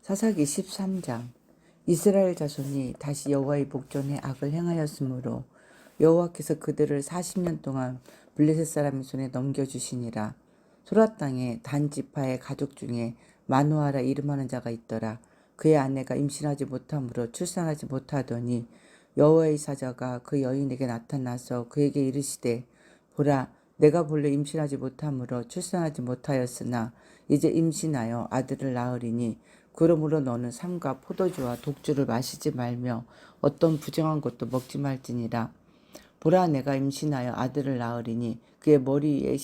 사사기 13장. 이스라엘 자손이 다시 여호와의 복전에 악을 행하였으므로 여호와께서 그들을 40년 동안 블레셋 사람의 손에 넘겨주시니라. 소라 땅에 단 지파의 가족 중에 마누아라 이름하는 자가 있더라. 그의 아내가 임신하지 못하므로 출산하지 못하더니 여호와의 사자가 그 여인에게 나타나서 그에게 이르시되, 보라, 내가 본래 임신하지 못하므로 출산하지 못하였으나 이제 임신하여 아들을 낳으리니 그러므로 너는 삼가 포도주와 독주를 마시지 말며 어떤 부정한 것도 먹지 말지니라. 보라, 내가 임신하여 아들을 낳으리니 그의 머리에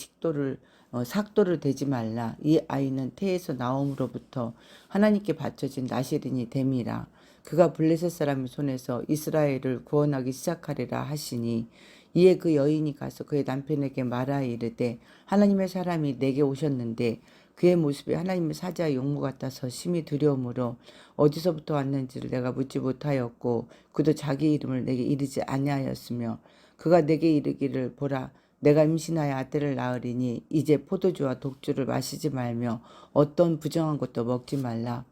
삭도를 대지 말라. 이 아이는 태에서 나옴으로부터 하나님께 바쳐진 나실인이 됨이라. 그가 블레셋 사람의 손에서 이스라엘을 구원하기 시작하리라 하시니, 이에 그 여인이 가서 그의 남편에게 말하여 이르되, 하나님의 사람이 내게 오셨는데 그의 모습이 하나님의 사자의 용모 같아서 심히 두려움으로 어디서부터 왔는지를 내가 묻지 못하였고 그도 자기 이름을 내게 이르지 아니하였으며, 그가 내게 이르기를, 보라, 내가 임신하여 아들을 낳으리니 이제 포도주와 독주를 마시지 말며 어떤 부정한 것도 먹지 말라.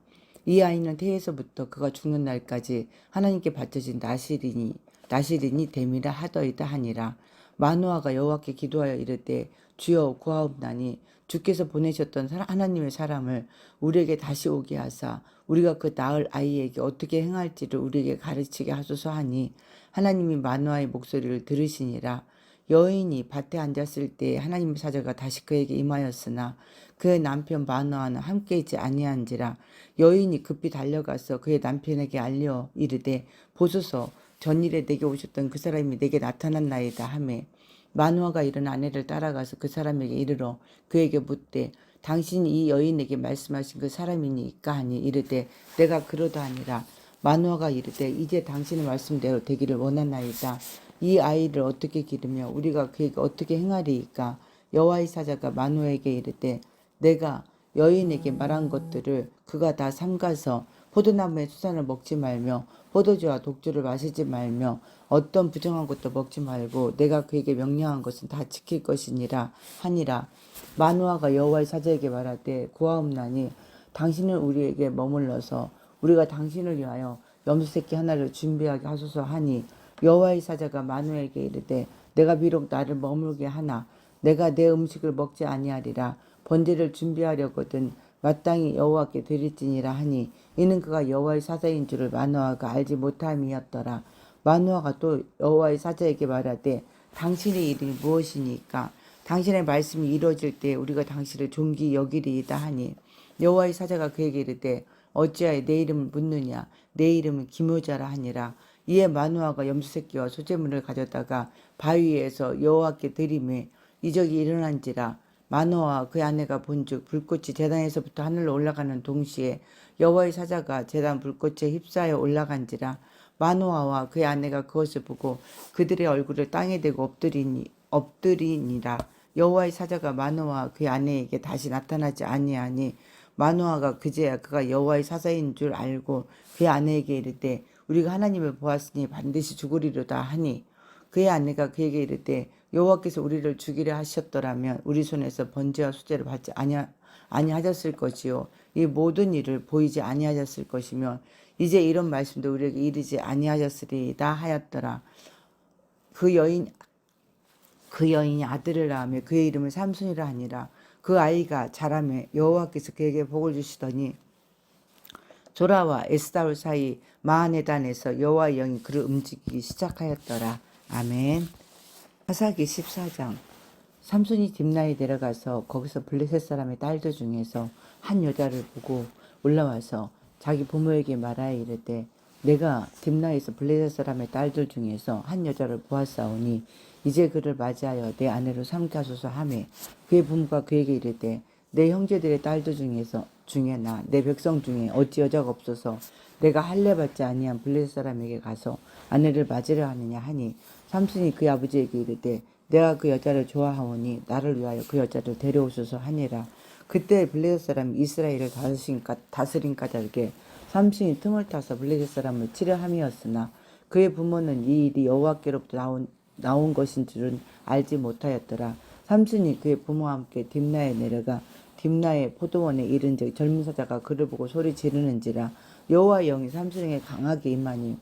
이 아이는 태에서부터 그가 죽는 날까지 하나님께 바쳐진 나실인이 됨이라 하더이다 하니라. 마누아가 여호와께 기도하여 이르되, 주여 구하옵나니 주께서 보내셨던 하나님의 사람을 우리에게 다시 오게 하사 우리가 그 낳을 아이에게 어떻게 행할지를 우리에게 가르치게 하소서 하니, 하나님이 마누아의 목소리를 들으시니라. 여인이 밭에 앉았을 때 하나님의 사자가 다시 그에게 임하였으나 그의 남편 마누아는 함께 있지 아니한지라. 여인이 급히 달려가서 그의 남편에게 알려 이르되, 보소서, 전일에 내게 오셨던 그 사람이 내게 나타났나이다 하매, 마누아가 일어나 아내를 따라가서 그 사람에게 이르러 그에게 묻되, 당신이 이 여인에게 말씀하신 그 사람이니까 하니, 이르되, 내가 그러다 하니라. 마누아가 이르되, 이제 당신의 말씀대로 되기를 원하나이다. 이 아이를 어떻게 기르며 우리가 그에게 어떻게 행하리이까? 여호와의 사자가 마누아에게 이르되, 내가 여인에게 말한 것들을 그가 다 삼가서 포도나무의 수산을 먹지 말며 포도주와 독주를 마시지 말며 어떤 부정한 것도 먹지 말고 내가 그에게 명령한 것은 다 지킬 것이니라 하니라. 마누아가 여호와의 사자에게 말하되, 구하옵나니 당신은 우리에게 머물러서 우리가 당신을 위하여 염소새끼 하나를 준비하게 하소서 하니, 여호와의 사자가 마누아에게 이르되, 내가 비록 나를 머물게 하나 내가 내 음식을 먹지 아니하리라. 번제를 준비하려거든 마땅히 여호와께 드릴지니라 하니, 이는 그가 여호와의 사자인 줄을 마누아가 알지 못함이었더라. 마누아가 또 여호와의 사자에게 말하되, 당신의 이름이 무엇이니까? 당신의 말씀이 이루어질 때 우리가 당신을 존귀 여기리이다 하니, 여호와의 사자가 그에게 이르되, 어찌하여 내 이름을 묻느냐? 내 이름은 기묘자라 하니라. 이에 마누아가 염소새끼와 소재물을 가져다가 바위에서 여호와께 드리매 이적이 일어난지라. 마누아와 그 아내가 본즉 불꽃이 제단에서부터 하늘로 올라가는 동시에 여호와의 사자가 제단 불꽃에 휩싸여 올라간지라. 마누아와 그의 아내가 그것을 보고 그들의 얼굴을 땅에 대고 엎드리니라. 여호와의 사자가 마누아와 그의 아내에게 다시 나타나지 아니하니, 마누아가 그제야 그가 여호와의 사자인 줄 알고 그의 아내에게 이르되, 우리가 하나님을 보았으니 반드시 죽으리로다 하니, 그의 아내가 그에게 이르되, 여호와께서 우리를 죽이려 하셨더라면 우리 손에서 번제와 수제를 받지 아니하셨을 것이요 이 모든 일을 보이지 아니하셨을 것이며 이제 이런 말씀도 우리에게 이르지 아니하셨으리이다 하였더라. 그 여인이 아들을 낳으며 그의 이름을 삼손이라 하니라. 그 아이가 자라매 여호와께서 그에게 복을 주시더니 조라와 에스다올 사이 마하네단에서 여호와의 영이 그를 움직이기 시작하였더라. 아멘. 사사기 14장. 삼손이 딥나에 내려가서 거기서 블레셋 사람의 딸들 중에서 한 여자를 보고 올라와서 자기 부모에게 말하여 이르되, 내가 딥나에서 블레셋 사람의 딸들 중에서 한 여자를 보았사오니 이제 그를 맞이하여 내 아내로 삼게 하소서 하매, 그의 부모가 그에게 이르되, 내 형제들의 딸들 중에나 내 백성 중에 어찌 여자가 없어서 내가 할례 받지 아니한 블레셋 사람에게 가서 아내를 맞으려 하느냐 하니, 삼손이 그의 아버지에게 이르되, 내가 그 여자를 좋아하오니 나를 위하여 그 여자를 데려오소서 하니라. 그때 블레셋 사람이 이스라엘을 다스린 까닭에 삼손이 틈을 타서 블레셋 사람을 치려 함이었으나 그의 부모는 이 일이 여호와께로부터 나온 것인 줄은 알지 못하였더라. 삼손이 그의 부모와 함께 딥나에 내려가 딥나의 포도원에 이른즉 젊은 사자가 그를 보고 소리 지르는지라. 여호와의 영이 삼손에게 강하게 임하니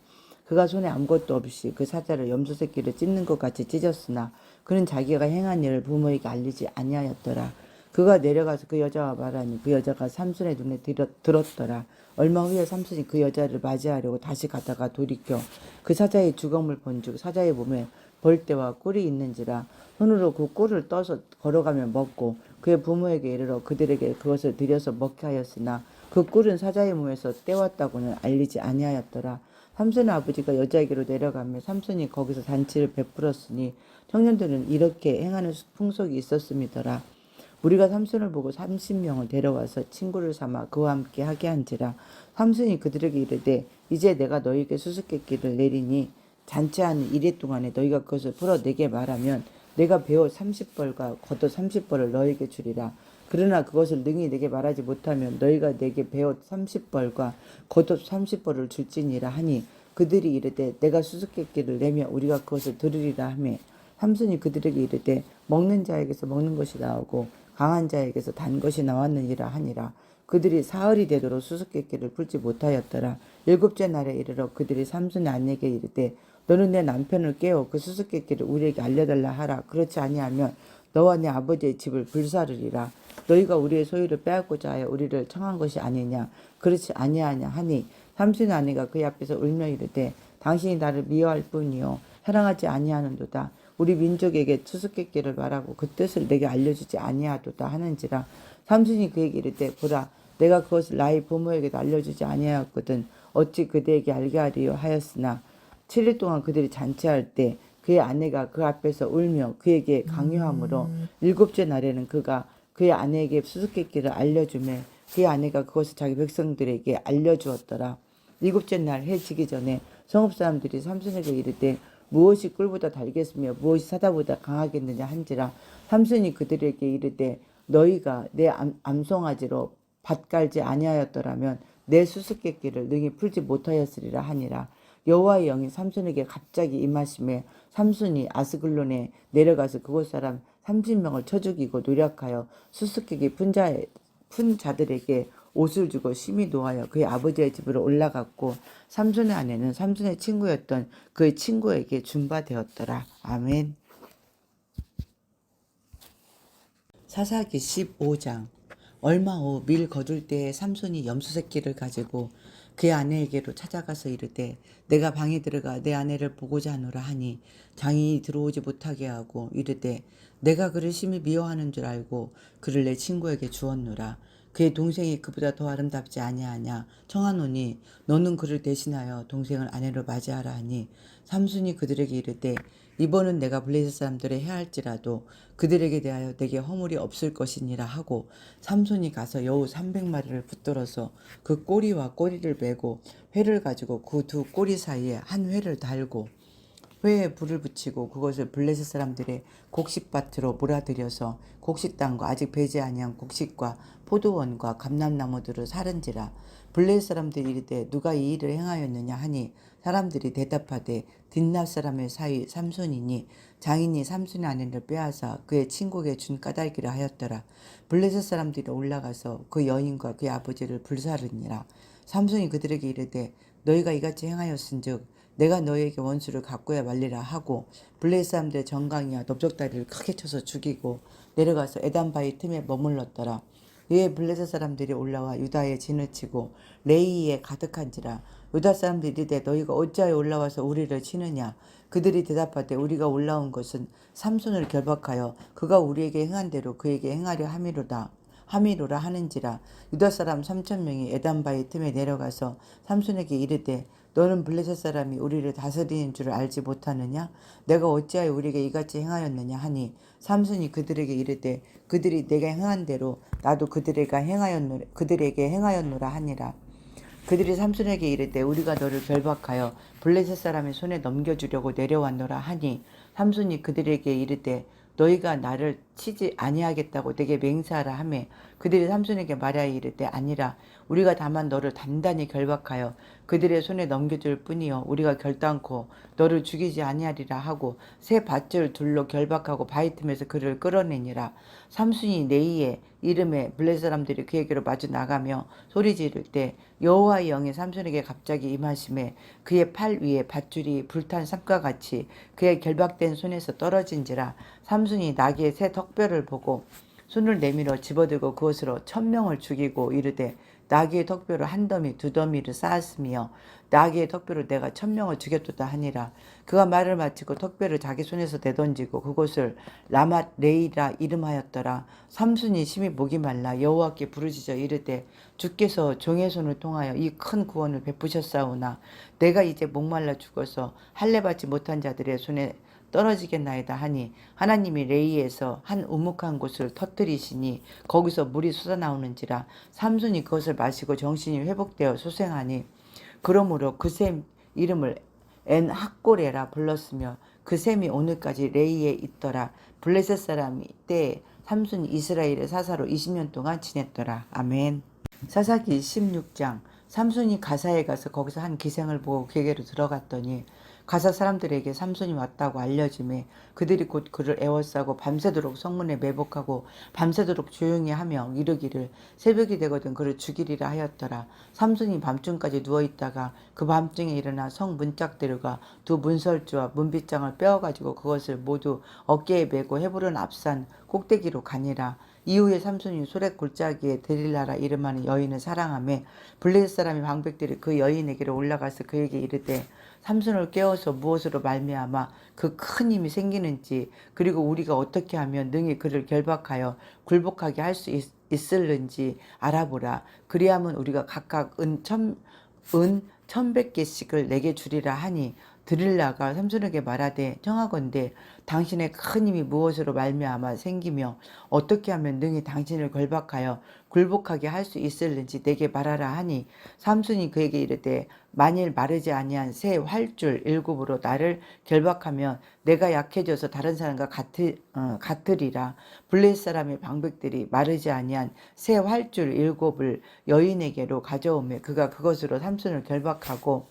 그가 손에 아무것도 없이 그 사자를 염소 새끼를 찢는 것 같이 찢었으나 그는 자기가 행한 일을 부모에게 알리지 아니하였더라. 그가 내려가서 그 여자와 말하니 그 여자가 삼손의 눈에 들었더라. 얼마 후에 삼손이 그 여자를 맞이하려고 다시 가다가 돌이켜 그 사자의 주검을 본즉 사자의 몸에 벌떼와 꿀이 있는지라. 손으로 그 꿀을 떠서 걸어가며 먹고 그의 부모에게 이르러 그들에게 그것을 들여서 먹게 하였으나 그 꿀은 사자의 몸에서 떼왔다고는 알리지 아니하였더라. 삼손의 아버지가 여자에게로 내려가며 삼손이 거기서 잔치를 베풀었으니 청년들은 이렇게 행하는 풍속이 있었음이더라. 우리가 삼손을 보고 30명을 데려와서 친구를 삼아 그와 함께 하게 한지라. 삼손이 그들에게 이르되 이제 내가 너희에게 수수께끼를 내리니 잔치하는 이래 동안에 너희가 그것을 풀어내게 말하면 내가 배옷 30벌과 겉옷 30벌을 너희에게 주리라. 그러나 그것을 능히 내게 말하지 못하면 너희가 내게 배옷 30벌과 겉옷 30벌을 줄지니라 하니 그들이 이르되 내가 수수께끼를 내며 우리가 그것을 들으리라 하매 삼손이 그들에게 이르되 먹는 자에게서 먹는 것이 나오고 강한 자에게서 단 것이 나왔느니라 하니라. 그들이 사흘이 되도록 수수께끼를 풀지 못하였더라. 일곱째 날에 이르러 그들이 삼손의 아내에게 이르되 너는 내 남편을 깨워 그 수수께끼를 우리에게 알려달라 하라. 그렇지 아니하면 너와 내 아버지의 집을 불사르리라. 너희가 우리의 소유를 빼앗고자 하여 우리를 청한 것이 아니냐. 그렇지 아니하냐 하니 삼손의 아내가 그의 앞에서 울며 이르되 당신이 나를 미워할 뿐이요 사랑하지 아니하는도다. 우리 민족에게 수수께끼를 말하고 그 뜻을 내게 알려주지 아니하도다 하는지라. 삼손이 그에게 이르되 보라 내가 그것을 나의 부모에게도 알려주지 아니하였거든 어찌 그대에게 알게 하리요 하였으나 7일 동안 그들이 잔치할 때 그의 아내가 그 앞에서 울며 그에게 강요하므로 일곱째 날에는 그가 그의 아내에게 수수께끼를 알려주매 그의 아내가 그것을 자기 백성들에게 알려주었더라. 일곱째 날 해 지기 전에 성읍 사람들이 삼손에게 이르되 무엇이 꿀보다 달겠으며 무엇이 사자보다 강하겠느냐 한지라. 삼손이 그들에게 이르되 너희가 내 암송아지로 밭 갈지 아니하였더라면 내 수수께끼를 능히 풀지 못하였으리라 하니라. 여호와의 영이 삼손에게 갑자기 임하심에 삼손이 아스글론에 내려가서 그곳 사람 30명을 쳐 죽이고 노력하여 수수께끼 푼 자들에게 옷을 주고 심히 노하여 그의 아버지의 집으로 올라갔고 삼손의 아내는 삼손의 친구였던 그의 친구에게 준 바 되었더라. 아멘. 사사기 15장. 얼마 후 밀 거둘 때에 삼손이 염소 새끼를 가지고 그의 아내에게로 찾아가서 이르되 내가 방에 들어가 내 아내를 보고자 하노라 하니 장인이 들어오지 못하게 하고 이르되 내가 그를 심히 미워하는 줄 알고 그를 내 친구에게 주었노라. 그의 동생이 그보다 더 아름답지 아니하냐 청하노니 너는 그를 대신하여 동생을 아내로 맞이하라 하니 삼손이 그들에게 이르되 이번은 내가 블레셋 사람들을 해할지라도 그들에게 대하여 내게 허물이 없을 것이니라 하고 삼손이 가서 여우 300마리를 붙들어서 그 꼬리와 꼬리를 메고 회를 가지고 그 두 꼬리 사이에 한 회를 달고 회에 불을 붙이고 그것을 블레셋 사람들의 곡식밭으로 몰아들여서 곡식 땅과 아직 배지 아니한 곡식과 포도원과 감람나무들을 사른지라. 블레셋 사람들이 이르되 누가 이 일을 행하였느냐 하니 사람들이 대답하되 딥낫 사람의 사위 삼손이니 장인이 삼손의 아내를 빼앗아 그의 친구에게 준 까닭이라 하였더라. 블레셋 사람들이 올라가서 그 여인과 그의 아버지를 불사르니라. 삼손이 그들에게 이르되 너희가 이같이 행하였은즉 내가 너희에게 원수를 갚고야 말리라 하고 블레셋 사람들의 정강이와 넓적다리를 크게 쳐서 죽이고 내려가서 에단바위 틈에 머물렀더라. 이에 블레셋 사람들이 올라와 유다에 진을 치고 레이에 가득한지라. 유다 사람들이 이르되 너희가 어찌하여 올라와서 우리를 치느냐. 그들이 대답하되 우리가 올라온 것은 삼손을 결박하여 그가 우리에게 행한 대로 그에게 행하려 함이로라 하는지라. 유다 사람 3,000명이 에단바위 틈에 내려가서 삼손에게 이르되 너는 블레셋 사람이 우리를 다스리는 줄을 알지 못하느냐? 내가 어찌하여 우리에게 이같이 행하였느냐 하니 삼손이 그들에게 이르되 그들이 내가 행한 대로 나도 그들에게 행하였노라 하니라. 그들이 삼손에게 이르되 우리가 너를 결박하여 블레셋 사람의 손에 넘겨주려고 내려왔노라 하니 삼손이 그들에게 이르되 너희가 나를 치지 아니하겠다고 내게 맹세하라 하매 그들이 삼손에게 말하여 이르되 아니라 우리가 다만 너를 단단히 결박하여 그들의 손에 넘겨줄 뿐이요 우리가 결단코 너를 죽이지 아니하리라 하고 새 밧줄 둘로 결박하고 바위 틈에서 그를 끌어내니라. 삼손이 네이의 이름에 블레셋 사람들이 그에게로 마주 나가며 소리 지를 때 여호와의 영이 삼손에게 갑자기 임하심에 그의 팔 위에 밧줄이 불탄 삼과 같이 그의 결박된 손에서 떨어진지라. 삼손이 나귀의 새 턱뼈를 보고 손을 내밀어 집어들고 그것으로 1000명을 죽이고 이르되 나귀의 턱뼈로 한 더미 두 더미를 쌓았으며 나귀의 턱뼈로 내가 1000명을 죽였도다 하니라. 그가 말을 마치고 턱뼈를 자기 손에서 내던지고 그곳을 라맛 레이라 이름하였더라. 삼손이 심히 목이 말라 여호와께 부르짖어 이르되 주께서 종의 손을 통하여 이 큰 구원을 베푸셨사오나 내가 이제 목말라 죽어서 할례 받지 못한 자들의 손에 떨어지겠나이다 하니 하나님이 레이에서 한 우묵한 곳을 터뜨리시니 거기서 물이 솟아나오는지라. 삼손이 그것을 마시고 정신이 회복되어 소생하니 그러므로 그 샘 이름을 엔학고레라 불렀으며 그 샘이 오늘까지 레이에 있더라. 블레셋 사람이 때에 삼손이 이스라엘의 사사로 20년 동안 지냈더라. 아멘. 사사기 16장. 삼손이 가사에 가서 거기서 한 기생을 보고 그에게로 들어갔더니 가사 사람들에게 삼손이 왔다고 알려지매 그들이 곧 그를 애워싸고 밤새도록 성문에 매복하고 밤새도록 조용히 하며 이르기를 새벽이 되거든 그를 죽이리라 하였더라. 삼손이 밤중까지 누워있다가 그 밤중에 일어나 성 문짝대로가 두 문설주와 문빗장을 빼어가지고 그것을 모두 어깨에 메고 헤브론 앞산 꼭대기로 가니라. 이후에 삼손이 소렛 골짜기에 데릴라라 이름하는 여인을 사랑하며 블레셋 사람의 방백들이 그 여인에게로 올라가서 그에게 이르되 삼손을 깨워서 무엇으로 말미암아 그 큰 힘이 생기는지 그리고 우리가 어떻게 하면 능히 그를 결박하여 굴복하게 할 수 있을는지 알아보라. 그리하면 우리가 각각 은 1100개씩을 내게 주리라 하니 드릴라가 삼손에게 말하되 청하건대 당신의 큰 힘이 무엇으로 말미암아 생기며 어떻게 하면 능히 당신을 결박하여 굴복하게 할 수 있을는지 내게 말하라 하니 삼손이 그에게 이르되 만일 마르지 아니한 새 활줄 7으로 나를 결박하면 내가 약해져서 다른 사람과 같으리라. 블레셋 사람의 방백들이 마르지 아니한 새 활줄 7을 여인에게로 가져오매 그가 그것으로 삼손을 결박하고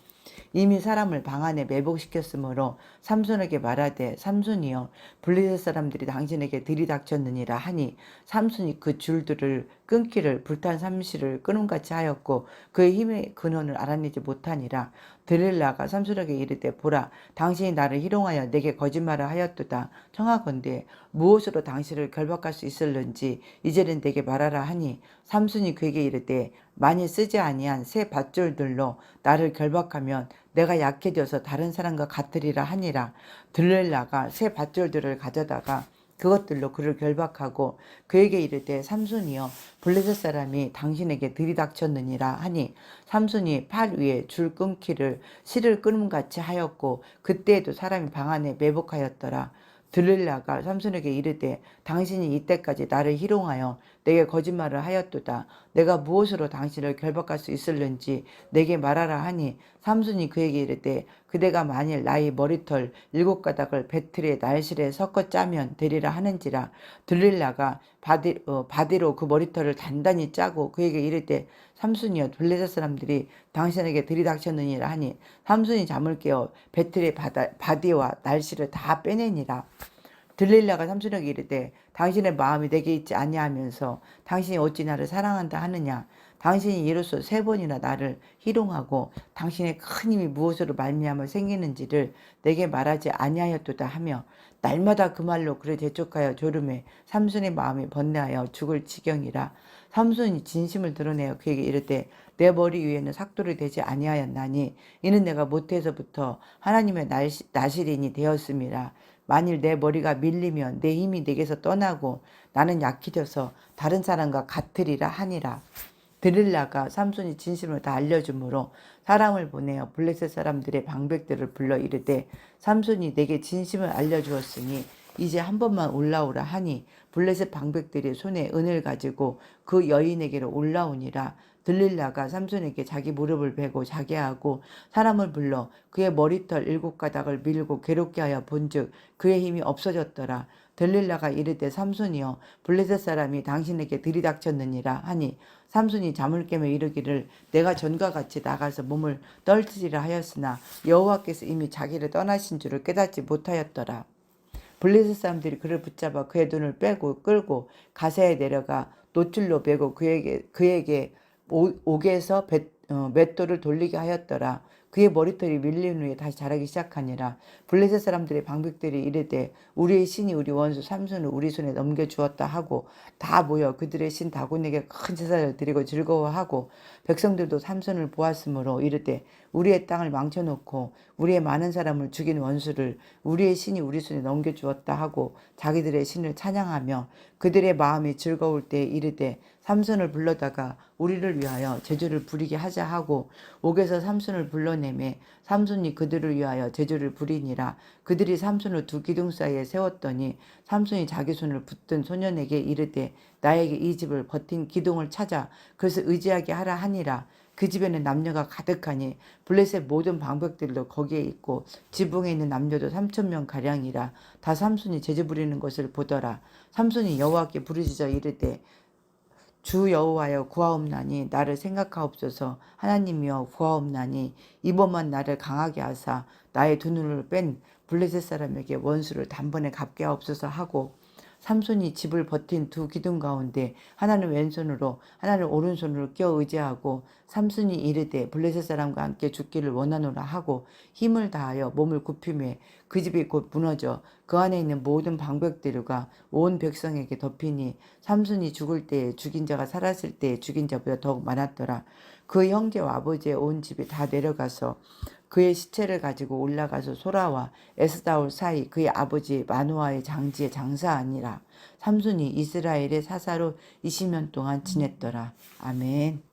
이미 사람을 방 안에 매복시켰으므로 삼손에게 말하되 삼손이여 블레셋 사람들이 당신에게 들이닥쳤느니라 하니 삼손이 그 줄들을 끊기를 불탄 삼시를 끊음같이 하였고 그의 힘의 근원을 알아내지 못하니라. 드릴라가 삼손에게 이르되 보라 당신이 나를 희롱하여 내게 거짓말을 하였도다. 청하건대 무엇으로 당신을 결박할 수 있을는지 이제는 내게 말하라 하니 삼손이 그에게 이르되 만일 쓰지 아니한 새 밧줄들로 나를 결박하면 내가 약해져서 다른 사람과 같으리라 하니라. 들렐라가 새 밧줄들을 가져다가 그것들로 그를 결박하고 그에게 이르되 삼손이여 블레셋 사람이 당신에게 들이닥쳤느니라 하니 삼손이 팔 위에 줄 끊기를 실을 끊음같이 하였고 그때에도 사람이 방 안에 매복하였더라. 들릴라가 삼손에게 이르되 당신이 이때까지 나를 희롱하여 내게 거짓말을 하였도다. 내가 무엇으로 당신을 결박할 수 있을는지 내게 말하라 하니 삼손이 그에게 이르되 그대가 만일 나의 머리털 7가닥을 배틀의 날실에 섞어 짜면 되리라 하는지라. 들릴라가 바디로 그 머리털을 단단히 짜고 그에게 이르되 삼손이여 블레셋 사람들이 당신에게 들이닥쳤느니라 하니 삼손이 잠을 깨어 배틀의 바디와 날실을 다 빼내니라. 들릴라가 삼손에게 이르되 당신의 마음이 내게 있지 아니하면서 당신이 어찌 나를 사랑한다 하느냐. 당신이 이로써 3번이나 나를 희롱하고 당신의 큰 힘이 무엇으로 말미암아 생기는지를 내게 말하지 아니하였도다 하며 날마다 그 말로 그를 재촉하여 졸음해 삼손의 마음이 번뇌하여 죽을 지경이라. 삼손이 진심을 드러내어 그에게 이르되 내 머리 위에는 삭도를 대지 아니하였나니 이는 내가 모태에서부터 하나님의 나실인이 되었음이라. 만일 내 머리가 밀리면 내 힘이 내게서 떠나고 나는 약해져서 다른 사람과 같으리라 하니라. 드릴라가 삼손이 진심을 다 알려주므로 사람을 보내어 블레셋 사람들의 방백들을 불러 이르되 삼손이 내게 진심을 알려주었으니 이제 한 번만 올라오라 하니 블레셋 방백들이 손에 은을 가지고 그 여인에게로 올라오니라. 들릴라가 삼손에게 자기 무릎을 베고 자게 하고 사람을 불러 그의 머리털 7가닥을 밀고 괴롭게 하여 본즉 그의 힘이 없어졌더라. 들릴라가 이르되 삼손이여 블레셋 사람이 당신에게 들이닥쳤느니라 하니 삼손이 잠을 깨며 이르기를 내가 전과 같이 나가서 몸을 떨치리라 하였으나 여호와께서 이미 자기를 떠나신 줄을 깨닫지 못하였더라. 블레셋 사람들이 그를 붙잡아 그의 눈을 빼고 끌고 가세에 내려가 노줄로 베고 그에게 옥에서 맷돌을 돌리게 하였더라. 그의 머리털이 밀린 후에 다시 자라기 시작하니라. 블레셋 사람들의 방백들이 이르되 우리의 신이 우리 원수 삼손을 우리 손에 넘겨주었다 하고 다 모여 그들의 신 다곤에게 큰 제사를 드리고 즐거워하고 백성들도 삼손을 보았으므로 이르되 우리의 땅을 망쳐놓고 우리의 많은 사람을 죽인 원수를 우리의 신이 우리 손에 넘겨주었다 하고 자기들의 신을 찬양하며 그들의 마음이 즐거울 때에 이르되 삼손을 불러다가 우리를 위하여 제주를 부리게 하자 하고 옥에서 삼손을 불러내매 삼손이 그들을 위하여 제주를 부리니라. 그들이 삼손을 두 기둥 사이에 세웠더니 삼손이 자기 손을 붙든 소년에게 이르되 나에게 이 집을 버틴 기둥을 찾아 그것을 의지하게 하라 하니라. 그 집에는 남녀가 가득하니 블레셋 모든 방백들도 거기에 있고 지붕에 있는 남녀도 3,000명 가량이라. 다 삼손이 제주 부리는 것을 보더라. 삼손이 여호와께 부르짖어 이르되 주 여호와여 구하옵나니 나를 생각하옵소서. 하나님이여 구하옵나니 이번만 나를 강하게 하사 나의 두 눈을 뺀 블레셋 사람에게 원수를 단번에 갚게 하옵소서 하고 삼손이 집을 버틴 두 기둥 가운데 하나는 왼손으로 하나는 오른손으로 껴 의지하고 삼손이 이르되 블레셋 사람과 함께 죽기를 원하노라 하고 힘을 다하여 몸을 굽히매 그 집이 곧 무너져 그 안에 있는 모든 방백들과 온 백성에게 덮이니 삼손이 죽을 때에 죽인 자가 살았을 때에 죽인 자보다 더욱 많았더라. 그 형제와 아버지의 온 집이 다 내려가서 그의 시체를 가지고 올라가서 소라와 에스다올 사이 그의 아버지 마노아의 장지에 장사하니라. 삼손이 이스라엘의 사사로 20년 동안 지냈더라. 아멘.